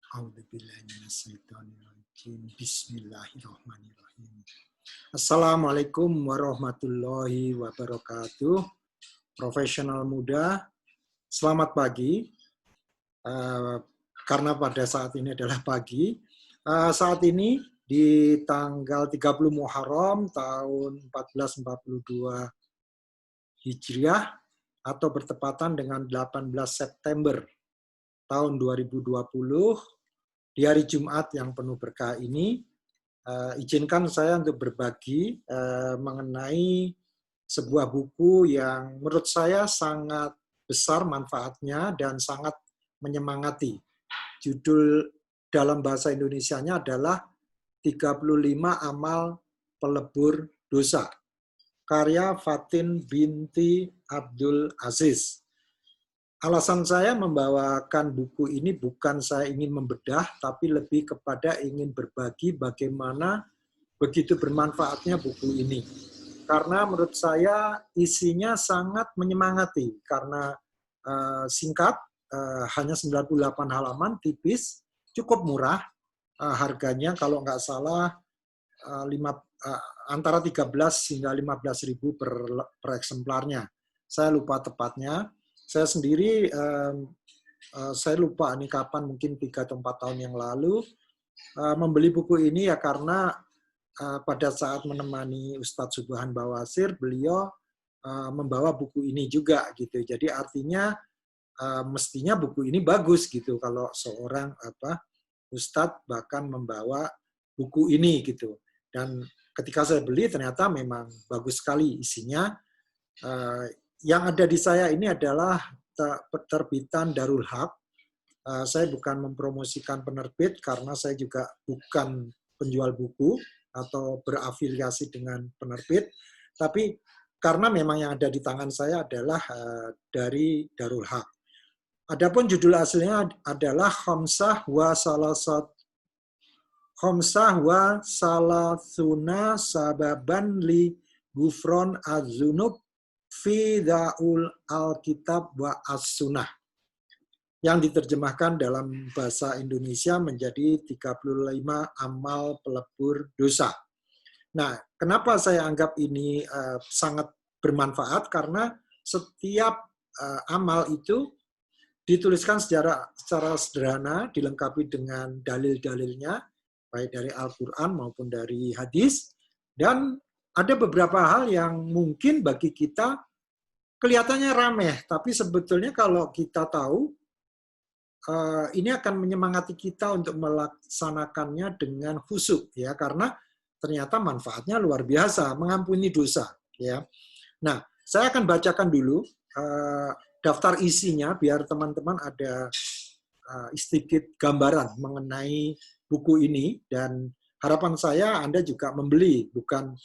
A'udzubillahiminasyaitonirrajim. Bismillahirrahmanirrahim. Assalamualaikum warahmatullahi wabarakatuh. Profesional muda, selamat pagi. Karena pada saat ini adalah pagi. Saat ini di tanggal 30 Muharram tahun 1442 Hijriah atau bertepatan dengan 18 September tahun 2020, di hari Jumat yang penuh berkah ini, izinkan saya untuk berbagi mengenai sebuah buku yang menurut saya sangat besar manfaatnya dan sangat menyemangati. Judul dalam bahasa Indonesianya adalah 35 Amal Pelebur Dosa, karya Fatin binti Abdul Aziz. Alasan saya membawakan buku ini bukan saya ingin membedah, tapi lebih kepada ingin berbagi bagaimana begitu bermanfaatnya buku ini. Karena menurut saya isinya sangat menyemangati, karena singkat, hanya 98 halaman, tipis, cukup murah, harganya kalau nggak salah antara 13 hingga 15.000 per eksemplarnya. Saya lupa tepatnya. Saya sendiri, saya lupa ini kapan, mungkin 3 atau 4 tahun yang lalu, membeli buku ini ya karena pada saat menemani Ustadz Subhan Bawasir, beliau membawa buku ini juga gitu. Jadi artinya mestinya buku ini bagus gitu kalau seorang Ustadz bahkan membawa buku ini gitu. Dan ketika saya beli ternyata memang bagus sekali isinya. Yang ada di saya ini adalah terbitan Darul Haq. Saya bukan mempromosikan penerbit karena saya juga bukan penjual buku atau berafiliasi dengan penerbit, tapi karena memang yang ada di tangan saya adalah dari Darul Haq. Adapun judul aslinya adalah Khamsah wa Salasuna Sababan li Gufron Az-Zunub fi Daul Alkitab wa As-Sunnah, yang diterjemahkan dalam bahasa Indonesia menjadi 35 amal pelebur dosa. Nah, kenapa saya anggap ini sangat bermanfaat? Karena setiap amal itu dituliskan secara sederhana, dilengkapi dengan dalil-dalilnya, baik dari Al-Quran maupun dari hadis, dan ada beberapa hal yang mungkin bagi kita kelihatannya remeh, tapi sebetulnya kalau kita tahu, ini akan menyemangati kita untuk melaksanakannya dengan khusyuk, ya, karena ternyata manfaatnya luar biasa, mengampuni dosa. Ya. Nah, saya akan bacakan dulu daftar isinya biar teman-teman ada sedikit gambaran mengenai buku ini, dan harapan saya Anda juga membeli, bukan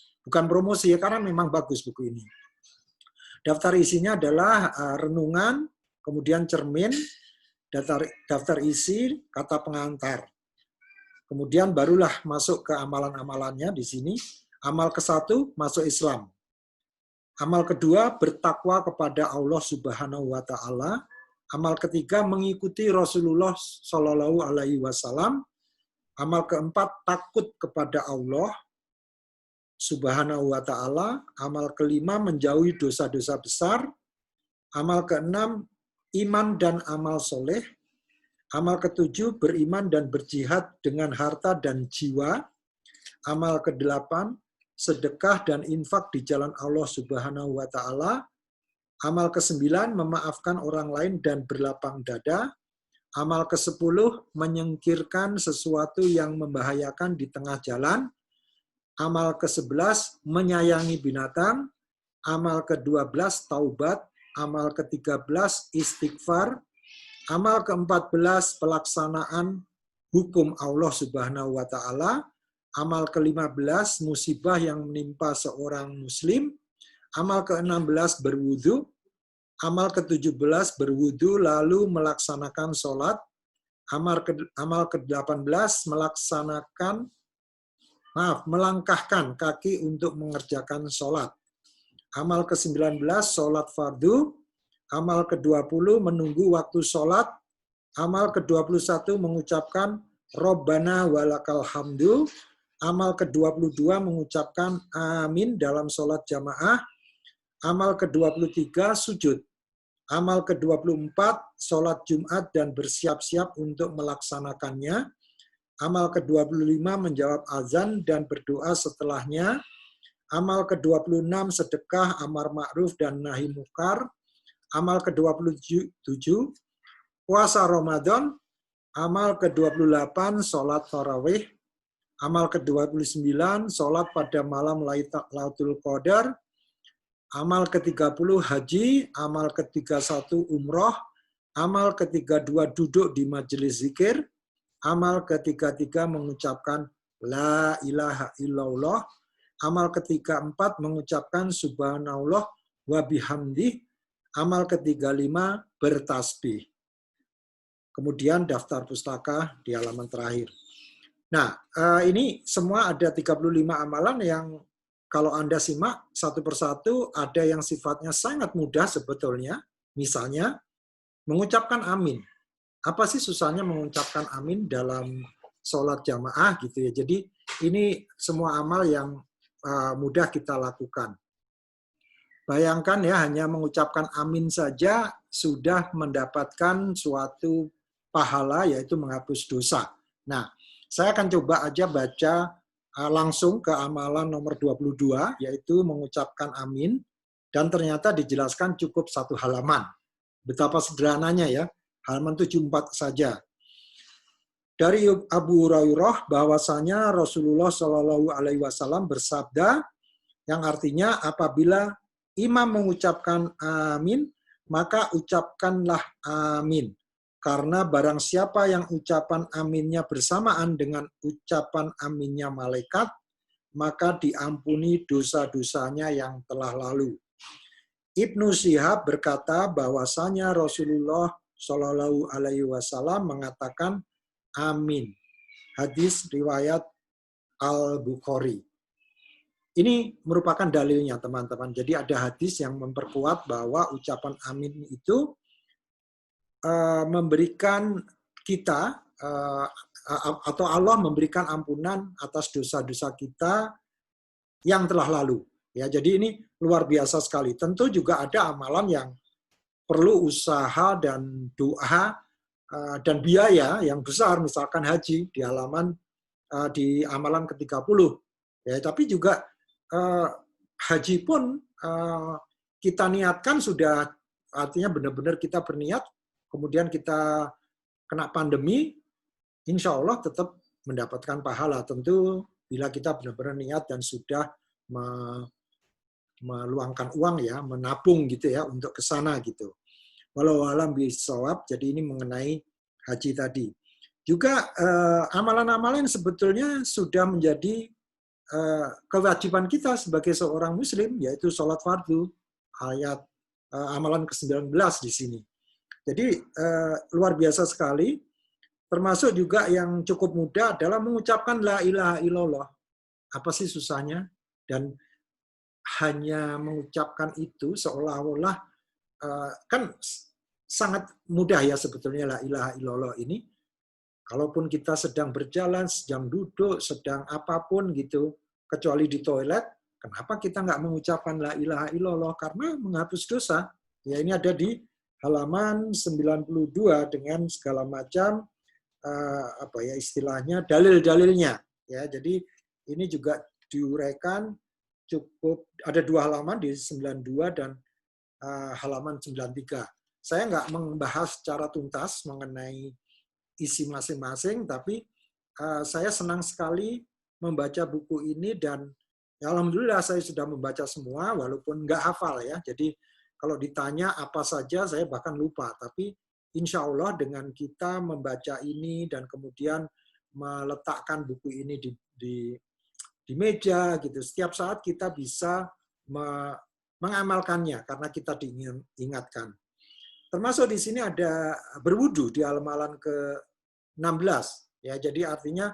promosi ya, karena memang bagus buku ini. Daftar isinya adalah renungan, kemudian cermin, daftar isi, kata pengantar. Kemudian barulah masuk ke amalan-amalannya di sini. Amal ke-1, masuk Islam. Amal kedua, bertakwa kepada Allah Subhanahu wa Ta'ala. Amal ketiga, mengikuti Rasulullah Shallallahu Alaihi Wasallam. Amal keempat, takut kepada Allah Subhanahu wa Ta'ala. Amal kelima, menjauhi dosa-dosa besar. Amal keenam, iman dan amal soleh. Amal ketujuh, beriman dan berjihad dengan harta dan jiwa. Amal kedelapan, sedekah dan infak di jalan Allah Subhanahu wa Ta'ala. Amal ke-9, memaafkan orang lain dan berlapang dada. Amal ke-10, menyingkirkan sesuatu yang membahayakan di tengah jalan. Amal ke-11, menyayangi binatang. Amal ke-12, taubat. Amal ke-13, istighfar. Amal ke-14, pelaksanaan hukum Allah Subhanahu wa Ta'ala. Amal ke-15, musibah yang menimpa seorang muslim. Amal ke-16, berwudu. Amal ke-17, berwudu lalu melaksanakan sholat. Amal ke-18, melangkahkan kaki untuk mengerjakan sholat. Amal ke-19, sholat fardu. Amal ke-20, menunggu waktu sholat. Amal ke-21 mengucapkan Robbana walakal hamdu. Amal ke-22 mengucapkan amin dalam sholat jamaah. Amal ke-23 sujud. Amal ke-24 sholat Jumat dan bersiap-siap untuk melaksanakannya. Amal ke-25 menjawab azan dan berdoa setelahnya. Amal ke-26 sedekah, amar ma'ruf dan nahi mungkar. Amal ke-27 puasa Ramadan. Amal ke-28 sholat tarawih. Amal ke-29 sholat pada malam Lailatul Qadar. Amal ke-30 haji. Amal ke-31 umroh. Amal ke-32 duduk di majelis zikir. Amal ke-33 mengucapkan la ilaha illallah. Amal ke-34 mengucapkan subhanallah wa bihamdih. Amal ke-35 bertasbih. Kemudian daftar pustaka di halaman terakhir. Nah, ini semua ada 35 amalan yang kalau Anda simak satu persatu, ada yang sifatnya sangat mudah sebetulnya. Misalnya, mengucapkan amin. Apa sih susahnya mengucapkan amin dalam sholat jamaah gitu ya. Jadi ini semua amal yang mudah kita lakukan. Bayangkan ya, hanya mengucapkan amin saja sudah mendapatkan suatu pahala, yaitu menghapus dosa. Nah, saya akan coba aja baca langsung ke amalan nomor 22, yaitu mengucapkan amin, dan ternyata dijelaskan cukup satu halaman. Betapa sederhananya ya, halaman 74 saja. Dari Abu Hurairah bahwasanya Rasulullah Shallallahu Alaihi Wasallam bersabda, yang artinya apabila imam mengucapkan amin, maka ucapkanlah amin. Karena barang siapa yang ucapan aminnya bersamaan dengan ucapan aminnya malaikat, maka diampuni dosa-dosanya yang telah lalu. Ibnu Syihab berkata bahwasanya Rasulullah Shallallahu Alaihi Wasallam mengatakan amin. Hadis riwayat Al-Bukhari. Ini merupakan dalilnya teman-teman. Jadi ada hadis yang memperkuat bahwa ucapan amin itu memberikan kita atau Allah memberikan ampunan atas dosa-dosa kita yang telah lalu. Ya, jadi ini luar biasa sekali. Tentu juga ada amalan yang perlu usaha dan doa dan biaya yang besar, misalkan haji di amalan ke-30. Ya, tapi juga haji pun kita niatkan sudah, artinya benar-benar kita berniat, kemudian kita kena pandemi, insya Allah tetap mendapatkan pahala. Tentu bila kita benar-benar niat dan sudah meluangkan uang ya, menabung gitu ya untuk ke sana gitu. Walau alam bisawab, jadi ini mengenai haji tadi. Juga amalan-amalan sebetulnya sudah menjadi kewajiban kita sebagai seorang muslim, yaitu sholat fardu, ayat amalan ke-19 di sini. Jadi luar biasa sekali, termasuk juga yang cukup mudah adalah mengucapkan la ilaha illallah. Apa sih susahnya? Dan hanya mengucapkan itu seolah-olah kan sangat mudah ya sebetulnya la ilaha illallah ini. Kalaupun kita sedang berjalan, sedang duduk, sedang apapun gitu, kecuali di toilet, kenapa kita nggak mengucapkan la ilaha illallah? Karena menghapus dosa. Ya, ini ada di halaman 92 dengan segala macam istilahnya dalil-dalilnya. Ya, jadi ini juga diuraikan cukup ada 2 halaman di 92 dan halaman 93. Saya nggak membahas secara tuntas mengenai isi masing-masing, tapi saya senang sekali membaca buku ini dan ya alhamdulillah saya sudah membaca semua walaupun nggak hafal ya. Jadi kalau ditanya apa saja saya bahkan lupa, tapi insya Allah dengan kita membaca ini dan kemudian meletakkan buku ini di meja gitu, setiap saat kita bisa mengamalkannya karena kita diingatkan. Termasuk di sini ada berwudu di amalan ke-16 ya. Jadi artinya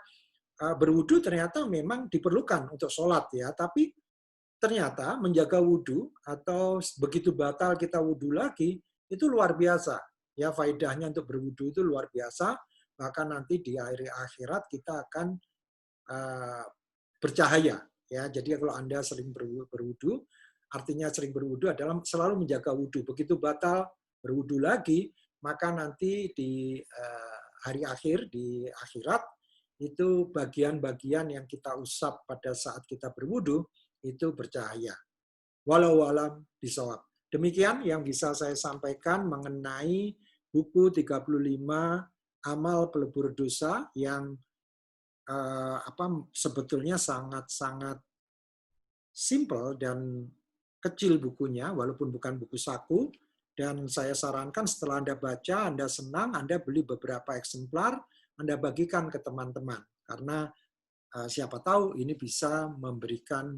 berwudu ternyata memang diperlukan untuk sholat ya, tapi ternyata menjaga wudu atau begitu batal kita wudu lagi itu luar biasa Ya, faedahnya untuk berwudu itu luar biasa. Bahkan nanti di hari akhirat kita akan bercahaya. Ya, jadi kalau Anda sering berwudu, artinya sering berwudu adalah selalu menjaga wudu. Begitu batal berwudu lagi, maka nanti di hari akhir, di akhirat, itu bagian-bagian yang kita usap pada saat kita berwudu, itu bercahaya. Walau alam bisawab. Demikian yang bisa saya sampaikan mengenai buku 35 Amal Pelebur Dosa yang sebetulnya sangat-sangat simple dan kecil bukunya, walaupun bukan buku saku. Dan saya sarankan setelah Anda baca, Anda senang, Anda beli beberapa eksemplar, Anda bagikan ke teman-teman. Karena siapa tahu ini bisa memberikan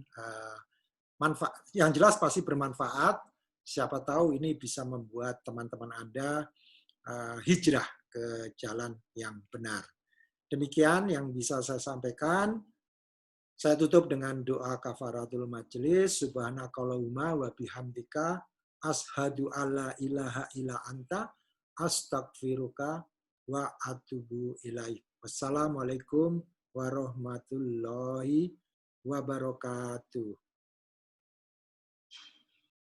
manfaat. Yang jelas pasti bermanfaat. Siapa tahu ini bisa membuat teman-teman Anda hijrah ke jalan yang benar. Demikian yang bisa saya sampaikan. Saya tutup dengan doa kafaratul majelis. Subhanakallahumma wa bihamdika ashadu alla ilaha illa anta astaghfiruka wa atubu ilaih. Wassalamualaikum warahmatullahi wabarakatuh.